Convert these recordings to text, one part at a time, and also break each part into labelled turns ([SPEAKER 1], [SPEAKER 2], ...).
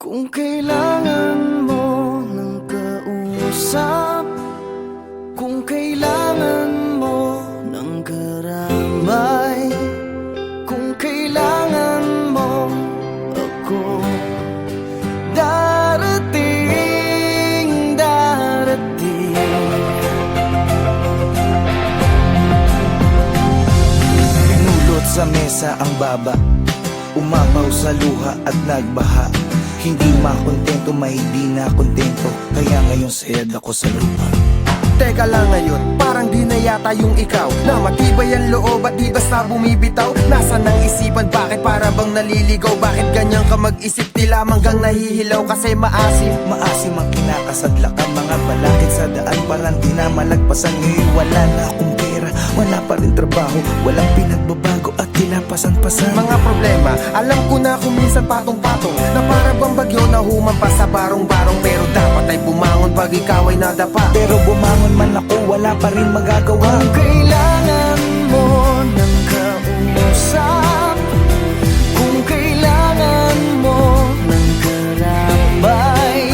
[SPEAKER 1] Kung kailangan mo ng kausap, kung kailangan mo ng karamay, kung kailangan mo ako, darating, darating.
[SPEAKER 2] Pinulot sa mesa ang baba, umapaw sa luha at nagbaha. Hindi makontento, may di na kontento, kaya ngayon sayad ako sa lupa.
[SPEAKER 3] Teka lang ngayon, parang di na yata yung ikaw na matibay ang loob at di basta bumibitaw. Nasaan ang isipan, bakit para bang naliligaw? Bakit ganyan ka mag-isip, di lamang gang nahihilaw kasi maasim?
[SPEAKER 2] Maasim ang kinakasadlak ang mga balakid sa daan, parang di na malagpasan. Ngayon wala na akong pera, wala pa rin trabaho, walang pinagbabago at tinapasan-pasan.
[SPEAKER 3] Mga problema, alam ko na kung minsan patong-patong, na para bang bagyo na humampas sa barong-barong. Pero dapat ay bumangon pag ikaw ay nadapa.
[SPEAKER 2] Pero bumangon man ako, wala pa rin magagawa.
[SPEAKER 1] Kung kailangan mo ng kausap, kung kailangan mo ng karambay,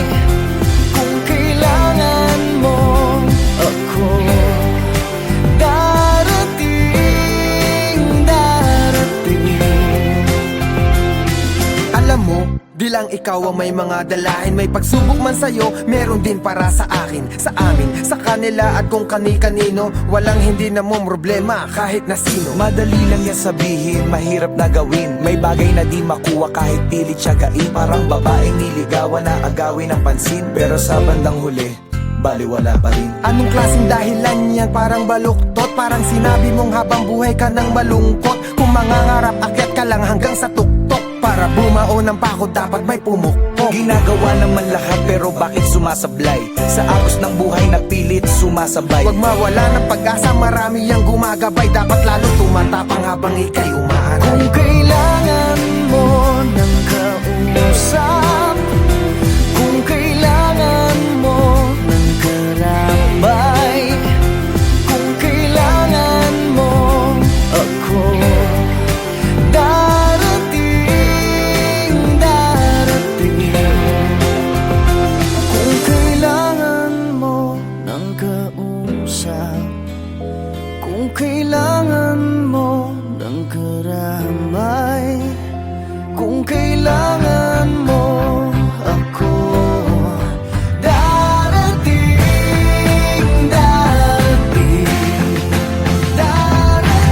[SPEAKER 1] kung kailangan mo ako, darating, darating.
[SPEAKER 3] Alam mo, di lang ikaw ang may mga dalahin. May pagsubok man sa'yo, meron din para sa akin, sa amin, sa kanila at kung kani-kanino. Walang hindi na mo problema kahit na sino.
[SPEAKER 2] Madali lang yan sabihin, mahirap na gawin. May bagay na di makuha kahit pilit siyagain. Parang babaeng niligawan na agawin ng pansin, pero sa bandang huli, baliwala pa rin.
[SPEAKER 3] Anong klaseng dahilan yan? Parang baluktot, parang sinabi mong habang buhay ka nang malungkot. Kung mangangarap, akyat ka lang hanggang sa tuktok. Para bumao ng pako, dapat may pumukpok.
[SPEAKER 2] Ginagawa naman lahat, pero bakit sumasablay? Sa agos ng buhay na pilit sumasabay.
[SPEAKER 3] Huwag mawala ng pag-asa, marami yang gumagabay. Dapat lalo tumatapang habang ikay umaaray.
[SPEAKER 1] Kung kailangan mo ng kausap, kung kailangan mo ng karambay, kung kailangan mo ako, darating, darating. Kung kailangan mo ng kausap, kung kailangan mo ng karamay, kung kailangan mo ako, darating, darating, darating.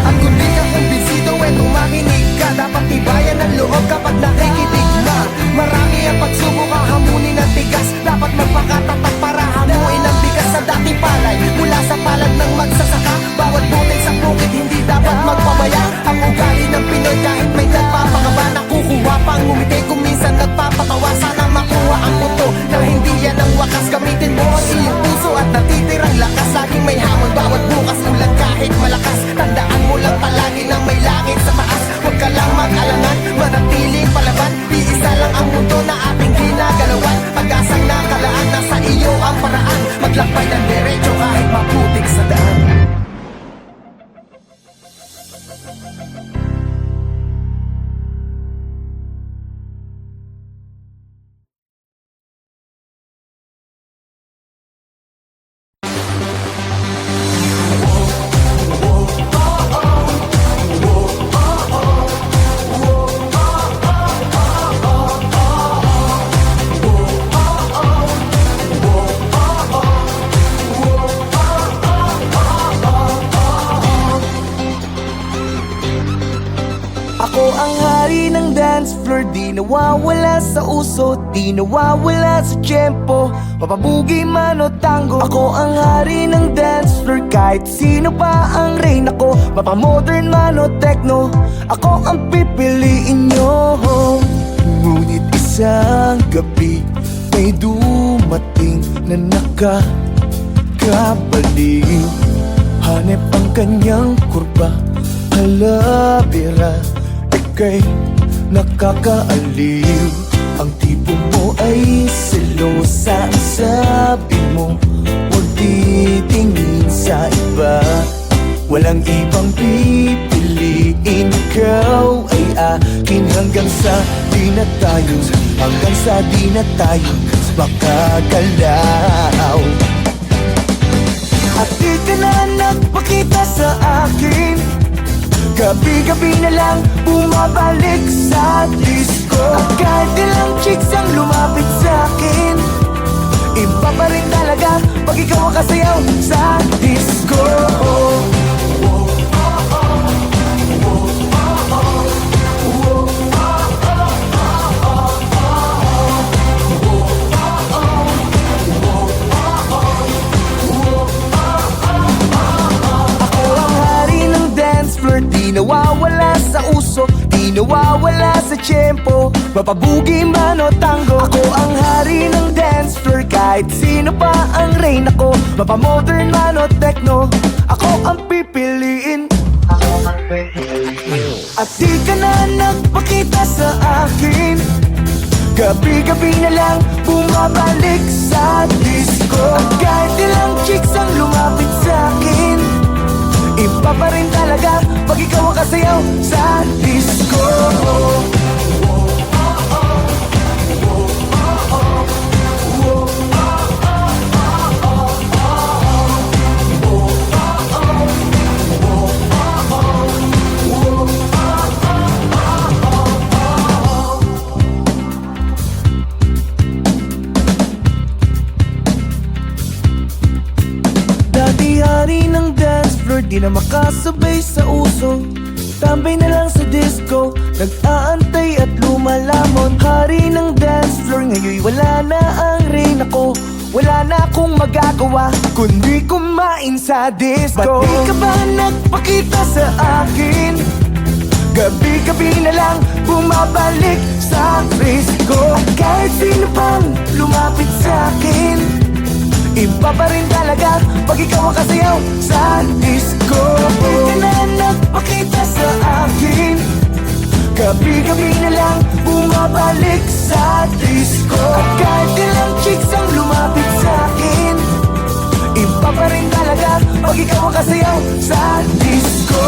[SPEAKER 3] At kung di ka kumbinsido, tumakinig ka. Dapat tibayan ang loob kapag nakikinig na. Marami ang pagsubok, hahamunin ang tigas. Dapat magpakatapat para hamuin ang bigas sa dating palay. Mula sa palad ng magsasaka, bawat butil sa bukid hindi dapat magpabaya. Ang ugali ng Pinoy kahit may nagpapakaba, nakukuha pang ngumiti kung minsan nagpapatawa. Sana makuha ang punto na hindi yan ang wakas. Gamitin mo ang iyong puso at natitirang lakas. Laging may hamon, bawat bukas ulan kahit malakas. Tandaan mo lang palagi na may langit sa taas. Huwag ka lang mag-alangan, manatiling palaban. Iisa lang ang mundo na ating ginagalawan. Pag-asang nakalaan, nasa iyo ang paraan. Maglakbay ng derecho kahit maputik sa daan.
[SPEAKER 2] Ako ang hari ng dance floor, di nawawala sa uso, di nawawala sa tiyempo, papabugi man o tango. Ako ang hari ng dance floor, kahit sino pa ang reyna ko, mapamodern man o techno, ako ang pipiliin nyo. Ngunit isang gabi, may dumating na nakakabaliw. Hanep ang kanyang kurba, halabira, ika'y nakakaaliw. Ang tipo mo ay selosa, ang sabi mo huwag titingin sa iba. Walang ibang pipiliin, ikaw ay akin hanggang sa di na tayo, hanggang sa di na tayo makagalaw. At di ka na nagpakita sa akin, gabi-gabi na lang bumabalik sa disco. At kahit ilang chicks ang lumapit sa akin, iba pa rin talaga pag ikaw ang kasayaw sa disco. Di nawawala sa uso, di nawawala sa tiyempo, mapabugi man o tango. Ako ang hari ng dance floor, kahit sino pa ang reign ako. Mapamodern man o techno, ako ang pipiliin. At di ka na nagpakita sa akin, gabi-gabi na lang bumabalik sa disco. At kahit ilang chicks ang lumapit sa akin, iba pa rin talaga pag ikaw ang kasayaw sa disco. Dati-hari ng dance floor, di na makasabay sa uso, tambay na lang sa disco, nag-aantay at lumalamon. Hari ng dance floor, ngayon wala na ang reign ako. Wala na akong magagawa kundi kumain sa disco. Ba't di ka ba nagpakita sa akin? Gabi-gabi na lang bumabalik sa disco. At kahit sino pang lumapit sa akin, iba pa rin talaga pag ikaw ang kasayaw sa disco. Di ka na nagpakita sa akin, gabi-gabi na lang bumabalik sa disco. At kahit ilang chicks ang lumapit sa akin, iba pa rin talaga pag ikaw ang kasayaw sa disco.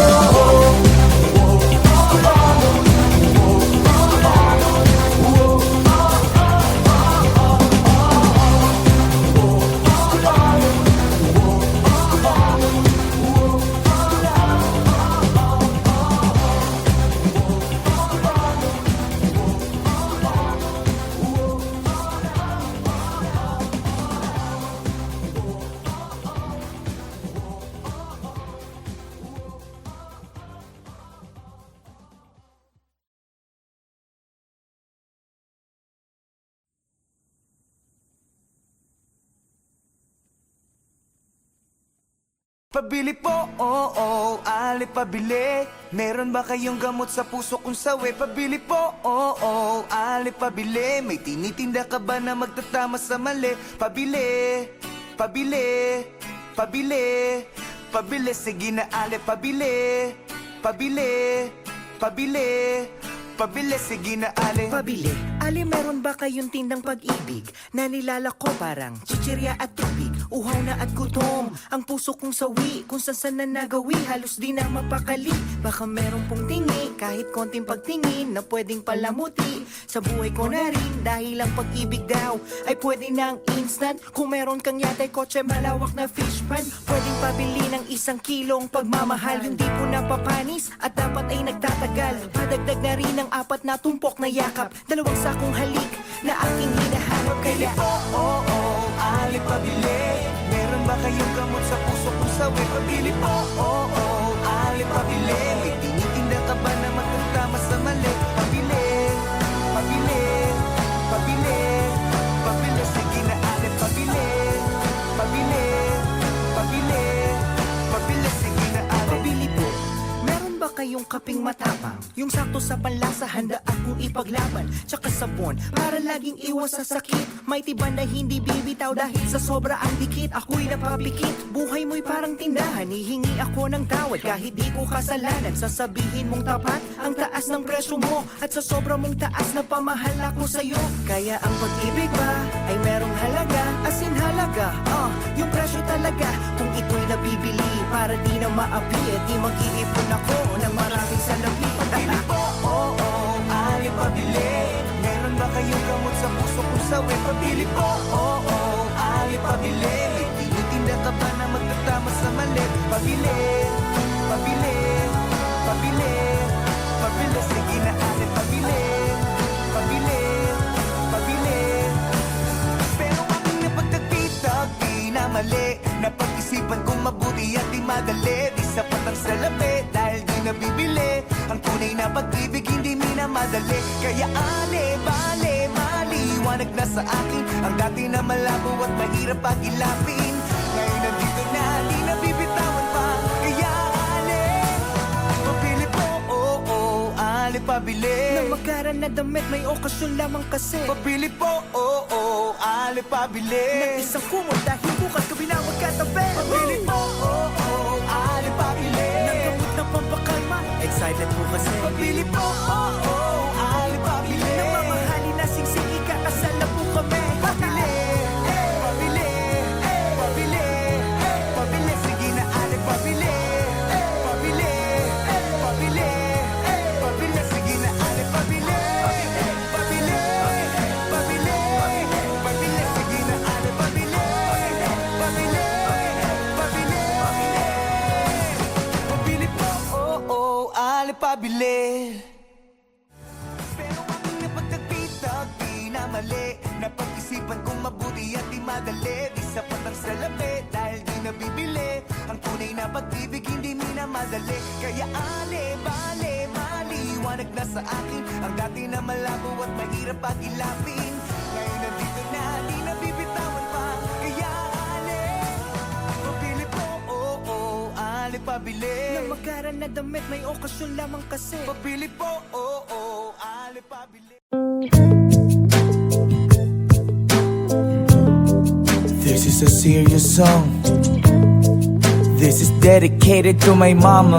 [SPEAKER 2] Pabili po, oo, ali pabili. Meron ba kayong gamot sa puso kung sawi? Pabili po, oo, ali pabili. May tinitinda ka ba na magtatama sa mali? Pabili, pabili, pabili, pabili. Sige na ali, pabili, pabili, pabili, pabili. Sige na ali.
[SPEAKER 4] Pabili, ali meron ba kayong tindang pag-ibig na nilalako parang chichirya at tubig? Uhaw na at gutom, ang puso kong sawi, kung saan na nagawi, halos di na mapakali. Baka meron pong tingi, kahit konting pagtingin na pwedeng palamuti sa buhay ko na rin. Dahil ang pag-ibig daw ay pwede ng instant. Kung meron kang yatay kotse, malawak na fish pan, pwedeng pabili ng 1 kilong pagmamahal. Yung di po napapanis at dapat ay nagtatagal. Padagdag na rin ng 4 na tumpok na yakap, 2 sakong halik na aking hinahanap. Kaya
[SPEAKER 2] oo, ali pabili. Meron ba kayong gamot sa puso kung sawi? Pabili po, oo, ali pabili. May tinitinda ka ba na magtatama sa mali? Pabili, pabili, pabili, pabili. Sige na ali, pabili, pabili, pabili, pabili. Sige na ali.
[SPEAKER 4] pabili po. Meron ba kayong kaping matapang? Yung sakto sa panlasa, handa akong ipaglaban. Tsaka sabon, para laging iwas sa sakit. May tiban na hindi bibitaw dahil sa sobra ang dikit. Ako'y napapikit, buhay mo'y parang tindahan. Hihingi ako ng tawad kahit di ko kasalanan. Sasabihin mong tapat ang taas ng presyo mo, at sa sobra mong taas na pamahal ako sa'yo. Kaya ang pag-ibig ba ay merong halaga, as in halaga, yung presyo talaga. Kung ito'y nabibili para di na maapi, di mag-iipon ako ng maraming salapi.
[SPEAKER 2] Pabili po, oo, ali pabili. usawin. Pabili po, ali pabili. May tinitinda ka ba na magtatama sa mali? Pabili, pabili, pabili, pabili. Sige na ali pabili, pabili, pabili. Pero aking napagtagpitag, di na mali. Napag-isipan kong mabuti at di madali. Di sapat ang salapi dahil di nabibili. Ang tunay na pag-ibig hindi minamadali. Kaya bale, maliwanag na sa akin ang dati na malabo at mahirap pag-ilapin. Ngayon nandito na, di nabibitawan pa. Kaya pabili po, ali pabili.
[SPEAKER 4] Nang magaran na damit, may okasyon lamang kasi.
[SPEAKER 2] Pabili po, ali pabili.
[SPEAKER 4] Nang isang kumot dahil bukas ka binawag katabi.
[SPEAKER 2] Pabili po, ali pabili.
[SPEAKER 4] Nang gamot na pampakalma, excited po kasi.
[SPEAKER 2] Pabili po, ali pabili.
[SPEAKER 4] Nang mamahali na singsing, ikakasal na po kami.
[SPEAKER 2] Pabili, pabili, pabili, pabili. Sige na ali pabili. Pabili, pabili, pabili. Sige na ali pabili. Pabili, pabili, pabili. Sige na ali pabili. Pabili, pabili, pabili po, ali pabili. Pero aking napagtagpitag, di na mali. Napag-isipan kong mabuti at di madali. Di sapat ang salapi dahil di nabibili. Ang tunay na pag-ibig hindi minamadali. Kaya bale, maliwanag na sa akin ang dati na malabo at mahirap pag-ilapin. Ngayon nandito na, di nabibitawan pa. Kaya pabili po, ali pabili.
[SPEAKER 4] Nang magaran na damit, may okasyon lamang kasi.
[SPEAKER 2] Pabili po, ali pabili.
[SPEAKER 1] This is a serious song. This is dedicated to my mama,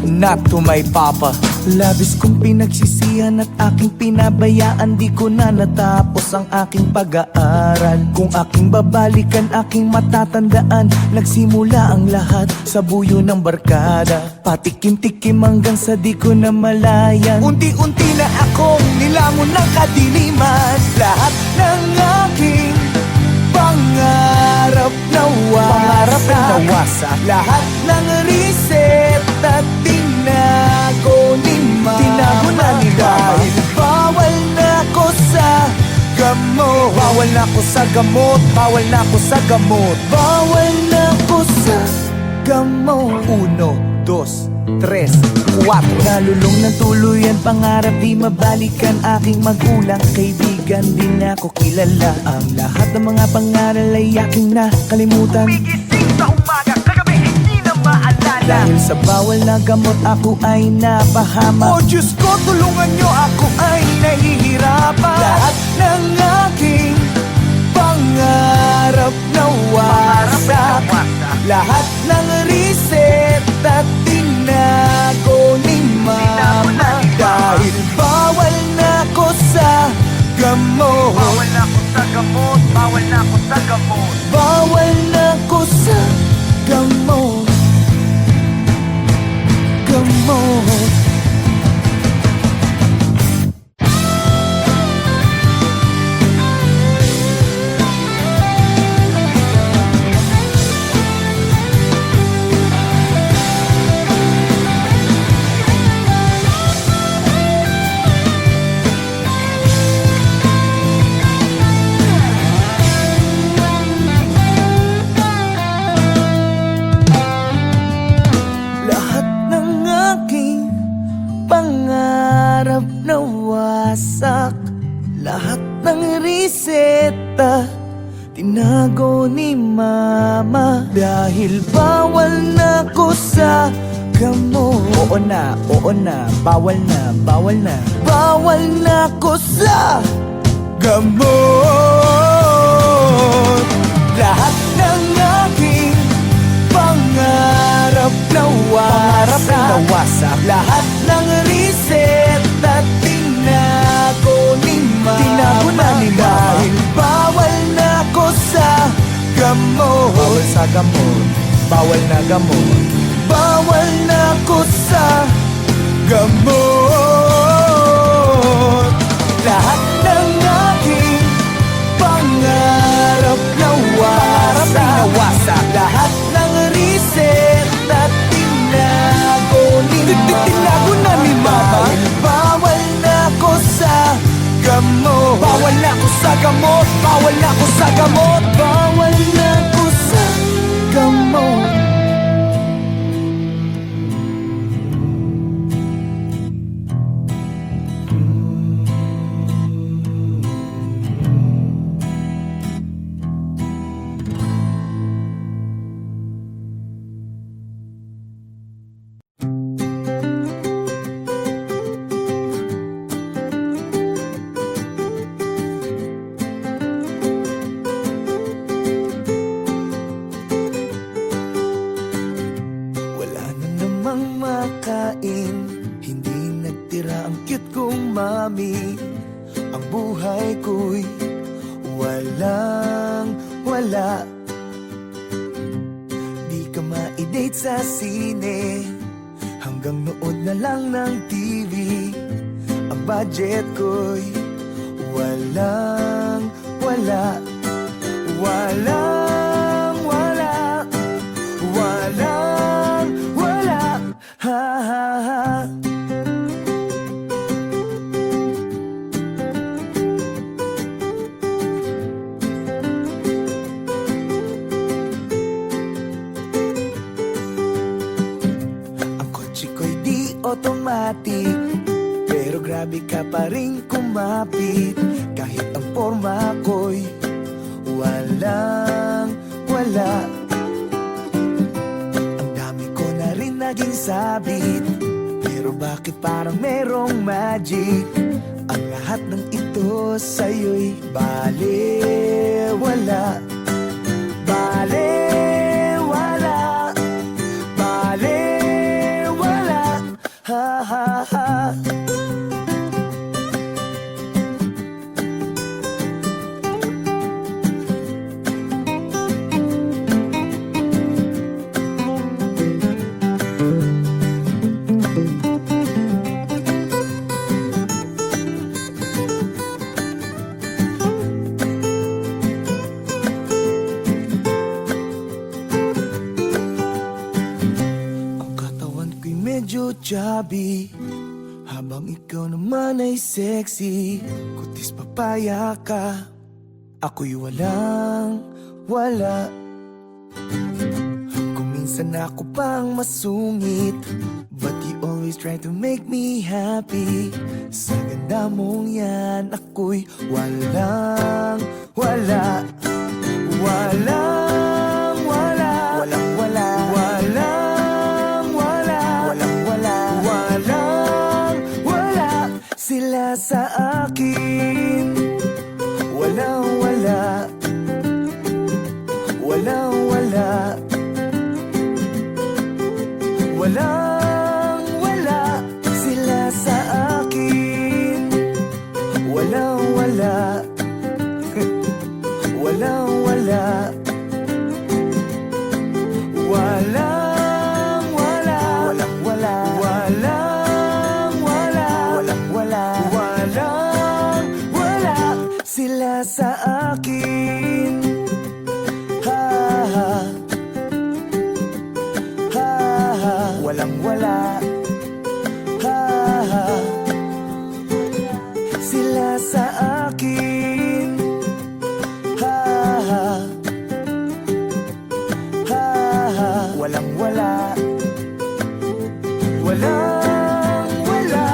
[SPEAKER 1] not to my papa. Labis kong pinagsisihan at aking pinabayaan. Di ko na natapos ang aking pag-aaral. Kung aking babalikan, aking matatandaan. Nagsimula ang lahat sa buyo ng barkada. Patikim-tikim hanggang sa di ko na malayan.
[SPEAKER 2] Unti-unti na akong nilamon ng kadiliman. Lahat ng aking pangarap nawasak. Lahat ng reset at tinago ni mama.
[SPEAKER 1] Tinago na ni mama.
[SPEAKER 2] Dahil bawal na ako sa gamot.
[SPEAKER 1] Bawal na ako sa gamot, bawal na ako sa gamot.
[SPEAKER 2] Bawal na ako sa gamot.
[SPEAKER 1] 1, 2, 3, 4. Nalulong ng tuluyan, pangarap di mabalikan. Aking magulang, kaibigan, di na ako kilala. Ang lahat ng mga pangaral ay aking nakalimutan.
[SPEAKER 2] Bigising sa umaga, kagabi hindi na maalala.
[SPEAKER 1] Dahil sa bawal na gamot, ako ay napahama.
[SPEAKER 2] O Diyos ko, tulungan nyo, ako ay nahihirapan. Lahat ng aking pangarap nawasak. Lahat ng reset at tinago ni mama. Dahil bawal na ako sa gamot. Bawal na ako sa gamot. Bawal na ako sa gamot. Bawal na ako sa gamot. Gamot. Lahat ng aking pangarap nawasak. Lahat ng reseta tinago ni mama. Dahil bawal na ko sa gamot.
[SPEAKER 1] Oo na, bawal na, bawal na.
[SPEAKER 2] Bawal na ko sa gamot. Lahat ng aking pangarap nawasak. Lahat ng reset at tinago ni mama.
[SPEAKER 1] Tinago na ni mama.
[SPEAKER 2] Dahil bawal na ko sa gamot.
[SPEAKER 1] Bawal sa gamot, bawal na gamot.
[SPEAKER 2] Bawal na ko sa gamot. Lahat ng aking sa gamot, bawal na ko sa gamot, bawal na ko sa gamot. Wala na namang makain, hindi nagtira ang cute kong mami. Ang buhay ko'y walang wala. Di ka ma-date sa sine, hanggang nood na lang ng TV. Ang budget ko'y walang wala. Walang wala. Walang wala. Ha ha ha. Ang kotse ko'y di automatic, pero grabe ka pa rin kumapit. Kahit ang forma ko'y walang wala. Ang dami ko na rin naging sabit, pero bakit parang merong magic? Ang lahat ng ito sa'yo'y balewala. Balewala. Balewala. Ha ha ha. Ang katawan ko'y medyo chubby, habang ikaw naman ay sexy. Kutis papaya ka, ako'y walang wala. Kung minsan ako pang masungit, but you always try to make me happy. Sa ganda mong yan, ako'y walang wala. Walang wala. Walang wala. Walang wala. Walang wala. Walang wala. Sila sa akin. Walang wala. Walang wala. Walang wala. Sila sa akin. Walang wala. Walang wala. Walang wala. Walang wala. Walang wala. Walang wala. Walang wala. Sila sa akin. Ha ha. Ha ha. Walang wala. Ha ha. Sila sa akin. Ha ha. Ha ha. Walang wala. Walang wala.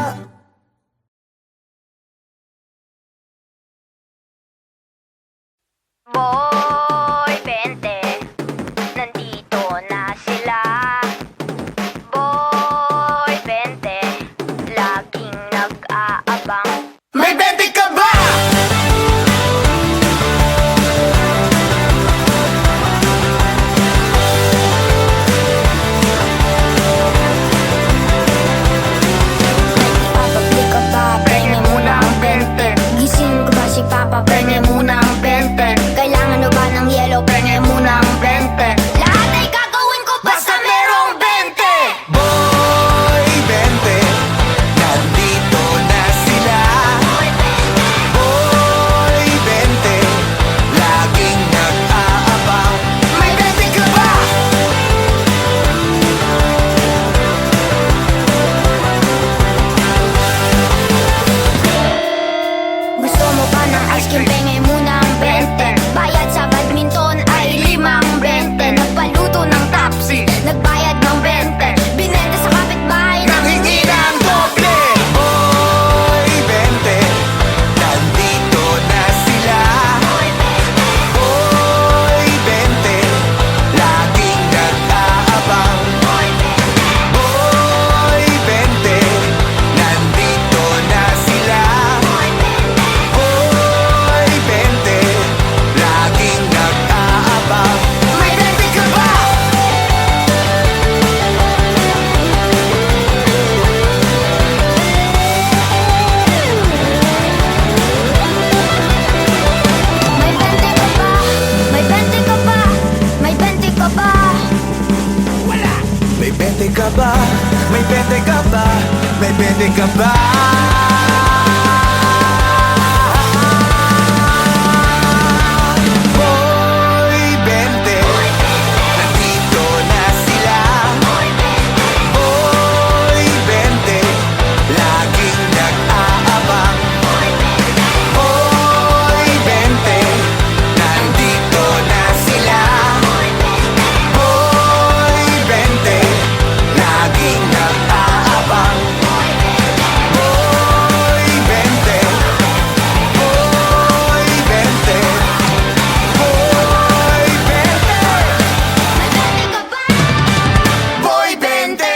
[SPEAKER 5] Boy, 20, nandito na sila. Boy, 20, laging nag-aabang.
[SPEAKER 2] May 20 ka ba?
[SPEAKER 5] Papa, pick up ba? Penge muna ang 20. Gising ko ba si Papa? Penge muna ang 20. Kailangan mo ba ng yellow? Penge muna ang 20. Lahat ay gagawin ko basta merong 20.
[SPEAKER 2] Boy, 20, nandito na sila. Boy, 20, laging nag-aabang. May 20 ka ba?
[SPEAKER 5] Gusto mo ba ng ice cream? Penge
[SPEAKER 1] ba? May pente ka ba? May pente ka ba? Boy Bente, nandito na sila. Boy Bente, laging nag-aabang. Boy Bente, nandito na sila. Boy Bente, laging nag-aabang. Boy Bente, Boy Bente, Boy Bente, Boy Bente.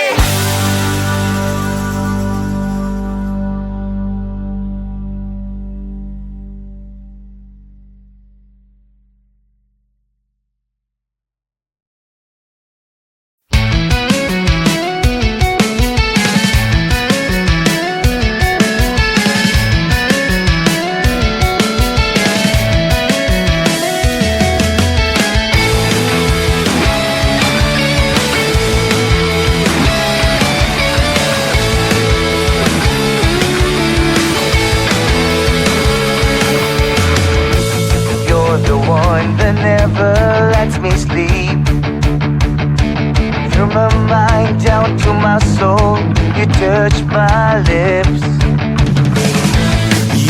[SPEAKER 2] You're the one that never lets me sleep. Through my mind down to my soul, you touch my lips.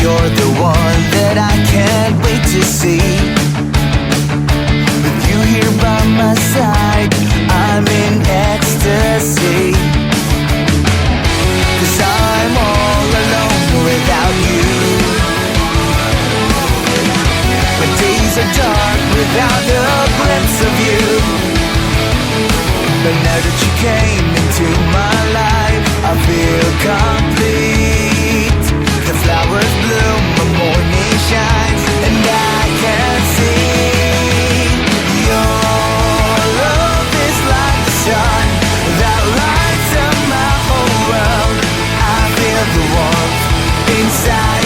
[SPEAKER 1] You're the one that I can't wait to see. With you here by my side, I'm in ecstasy. 'Cause I'm all alone without you. My days are dark without a glimpse of you. But now that you came into my life, I feel complete. The flowers bloom, the morning shines, and I can see your love is like the sun that lights up my whole world. I feel the warmth inside.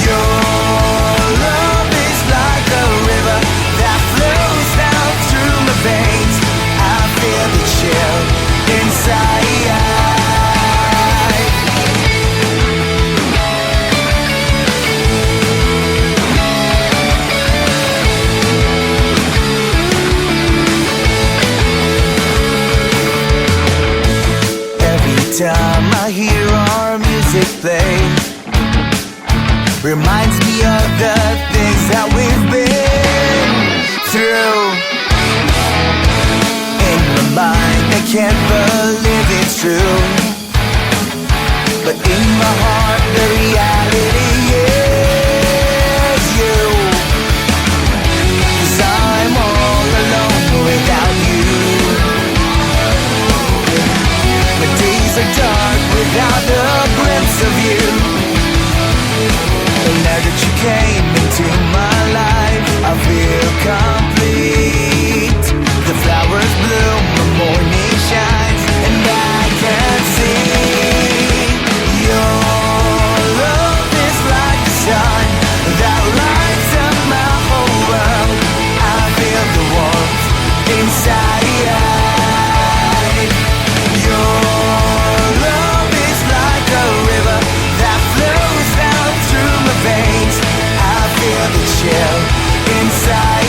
[SPEAKER 1] Your love is like a river that flows down through my veins. I feel the chill inside. Every time I hear our music play, reminds me of the things that we've been through. In my mind, I can't believe it's true, but in my heart, the reality is you. 'Cause I'm all alone without you. My days are dark without a glimpse of you. And now that you came into my life, I feel complete. The flowers bloom, the morning shines, and I can see your love is like the sun that lights up my whole world. I feel the warmth inside. Your love is like a river that flows down through my veins. I feel the chill inside.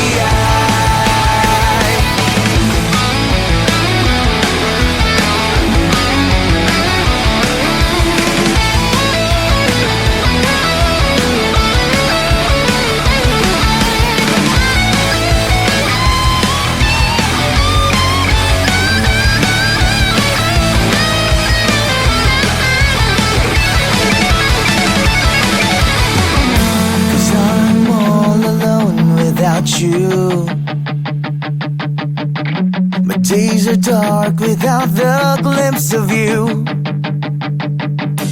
[SPEAKER 1] You. My days are dark without the glimpse of you.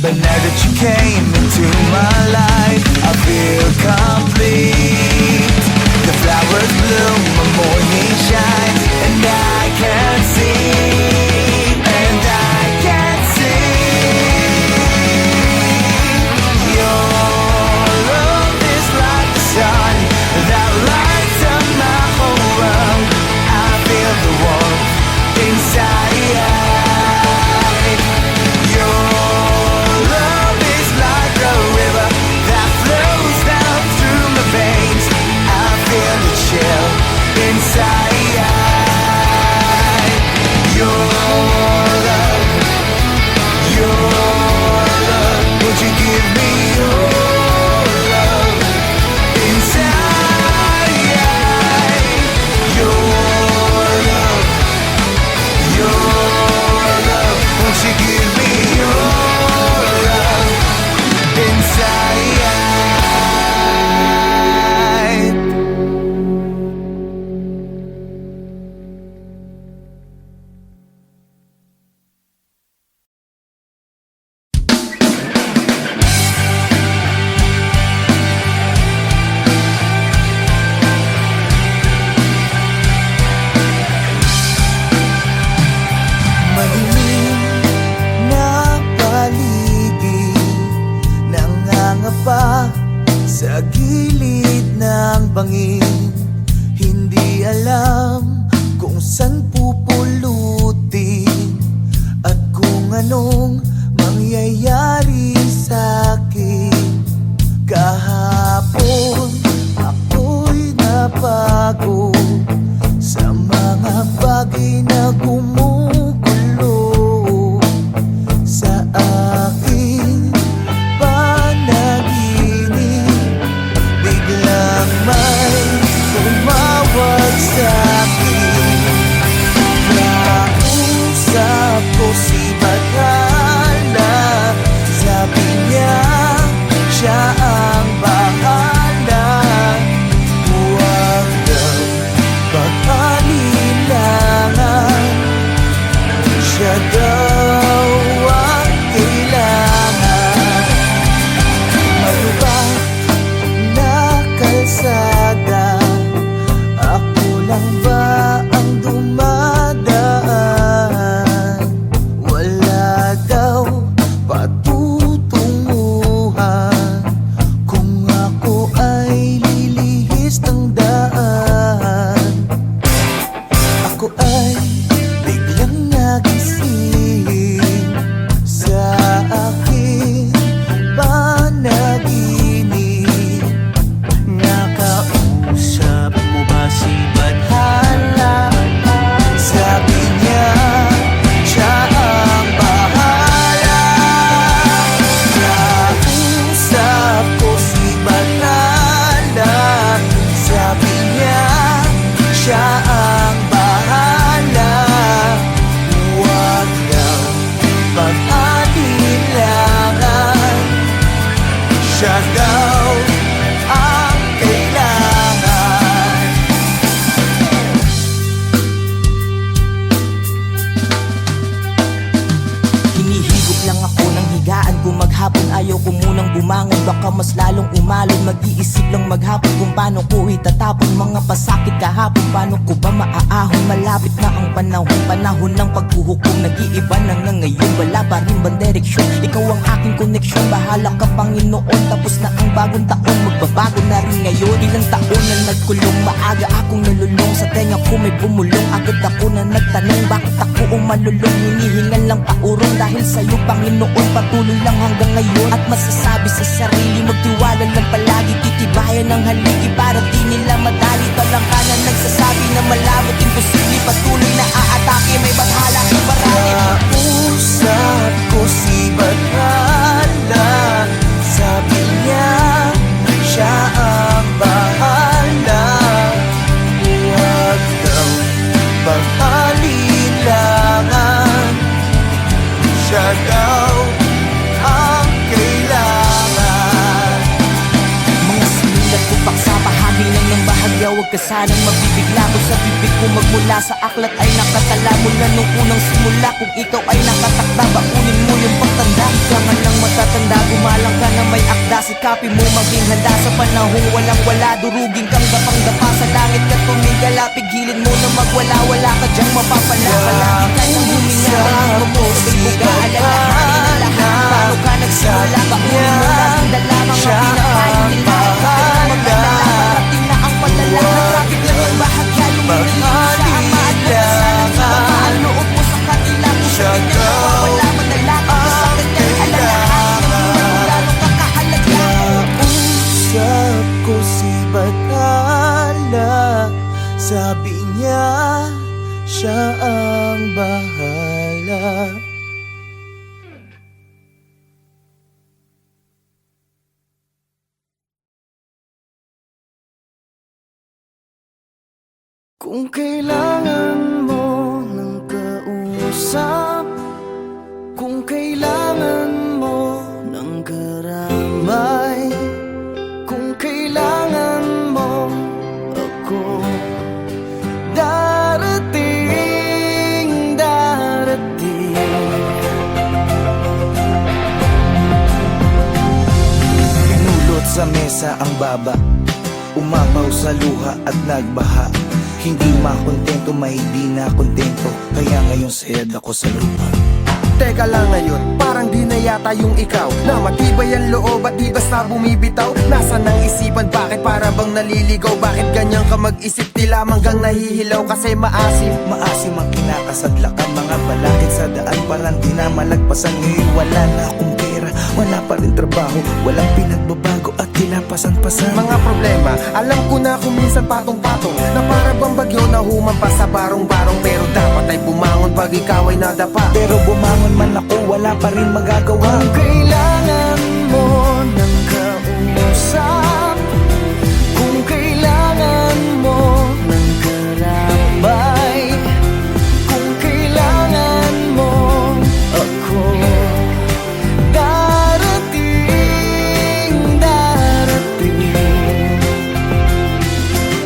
[SPEAKER 1] But now that you came into my life, I feel complete. The flowers bloom, the morning shines, and I can see, and I can see your love is like the sun that lights up my whole world. I feel the warmth inside.
[SPEAKER 2] sa gilid ng bangin. Hindi alam kung saan pupulutin at kung anong mangyayari sa'kin. Kahapon ako'y napago sa mga bagay na gumugulo sa aking panaginip. Biglang may tumawag sa'kin. Kausap ko si Bathala. Sabi niya siya ang bahala. Huwag daw pag-alilangan, siya daw ang kailangan. Malubak na kalsada, ako lang ba ang dumadaan? Wala daw patutunguhan kung ako ay lilihis ng daan. Ako ay biglang nagising sa aking panaginip. Nakausap mo ba si Bathala? Sabi niya siya ang bahala. Nakausap ko si Bathala. Sabi niya siya ang bahala. Huwag daw pag-alilangan, siya daw ang kailangan.
[SPEAKER 4] Hinihigop lang ako ng higaan ko maghapon. Ayaw ko munang bumangon, baka mas lalong umalon. Mag-iisip lang maghapon kung paano ko itatapon mga pasakit kahapon. Paano ko ba maaahon? Malapit na ang panahon ng paghuhukom. Nag-iiba na nga ngayon, wala pa rin bang direksyon? Ikaw ang aking koneksyon, bahala ka Panginoon. Tapos na ang bagong taon, magbabago na rin ngayon. Ilang taon na nagkulong, maaga akong nalulong. Sa tenga ko may bumulong, agad ako na nagtanong bakit ako umalulong. Hinihingan lang paurong dahil sa'yo Panginoon. Patuloy lang hanggang ngayon at masasabi sa sarili, magtiwala lang palagi, titibayan ng haligi para di nila madali. Talangkanan nagsasabi na malabot, imposible, patuloy na aatake, may bathala ang parali.
[SPEAKER 2] Kausap ko si Bathala. Sabi niya siya ang bahala. Huwag daw pag-alilangan, siya daw ang kailangan.
[SPEAKER 4] Mga sinulat ko paksa, bahagi lang ng bahagya. Huwag ka sanang mabibigla kung sa bibig ko magmula sa aklat ay nakatala mula nung unang simula. Kung ikaw ay nakatakda, bakunin mo yung pagtanda. Ikaw lang matatanda, gumalang ka na may akda. Sikapin mo maging handa sa panahong walang wala. Durugin kang dapang-dapa sa langit ka tumigala. Pigilin mo na magwala, wala ka dyang mapapala. Palagi ka nang huminga, dahil mo sabay buga. Alalahanin ang lahat, paano ka nagsimula. Bakunin mo laging dala, mga pinakain nila. Parating na ang palala, natrapit lang ang bahagya. Lumiliin sa ama at nagsasalang sa bamaan. Loob mo sa kanila, kung sa'kin na nawawala. Manalangin ka sa kanyang alalahanin. Ang buhay mo lalong kakahalaga.
[SPEAKER 2] Kausap ko si Bathala. Sabi niya siya ang bahala. Kung kailangan mo ng kausap, kung kailangan mo ng karamay, kung kailangan mo ako, darating, darating. Pinulot sa mesa ang baba, umapaw sa luha at nagbaha. Hindi makontento, may di na kontento, kaya ngayon sayad ako sa lupa.
[SPEAKER 3] Teka lang ngayon, parang di na yata yung ikaw Na matibay ang loob at di basta bumibitaw Nasaan ang isipan, bakit para bang naliligaw Bakit ganyan ka mag-isip, di lamang gang nahihilaw Kasi maasim
[SPEAKER 1] Maasim ang kinakasadlak ang mga balakid sa daan Parang di na malagpasan ngayon wala na akong pera Wala pa rin trabaho, walang pinagbabago at tila pasan-pasan
[SPEAKER 3] Mga problema, alam ko na kung minsan patong-patong Na para bang bagyo na humampas sa barong-barong Pero dapat ay bumangon pag ikaw ay nadapa
[SPEAKER 1] Pero bumangon man ako, wala pa rin magagawa
[SPEAKER 2] Kung kailangan mo ng kausap Kung kailangan mo ng karambay Kung kailangan mo ako darating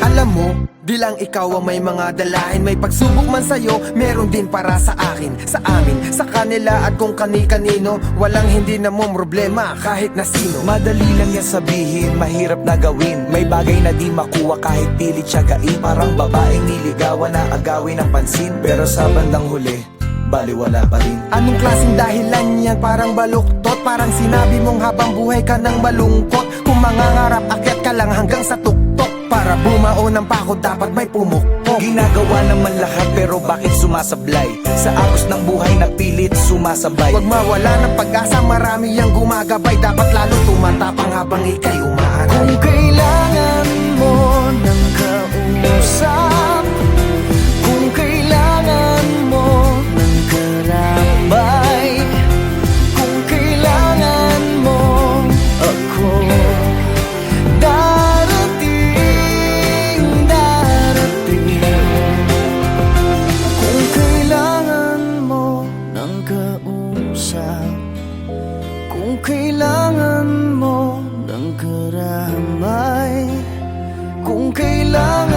[SPEAKER 3] Alam mo, di lang ikaw ang may mga dalahin May pagsubok man sa'yo, meron din para sa akin Sa amin, sa kanila at kung kani-kanino Walang hindi na mong problema kahit na sino
[SPEAKER 1] Madali lang yan sabihin, mahirap na gawin May bagay na di makuha kahit pilit siyagain Parang babaeng niligawan na agawin ng pansin Pero sa bandang huli, baliwala pa rin
[SPEAKER 3] Anong klaseng dahilan yan? Parang baluktot Parang sinabi mong habang buhay ka ng malungkot Kung mangangarap, akyat ka lang hanggang sa tuktok Para bumao ng pako, dapat may pumukpok
[SPEAKER 1] Ginagawa naman lahat pero bakit sumasablay? Sa agos ng buhay na pilit sumasabay
[SPEAKER 3] Huwag mawala ng pag-asa, marami ang gumagabay Dapat lalo tumatapang habang ika'y umaaral
[SPEAKER 2] Kung kailangan mo ng kausap Kung kailangan mo ng karambay Kung kailangan mo ako darating Kung kailangan mo ng kausap Kung kailangan mo ng karamay Kung kailangan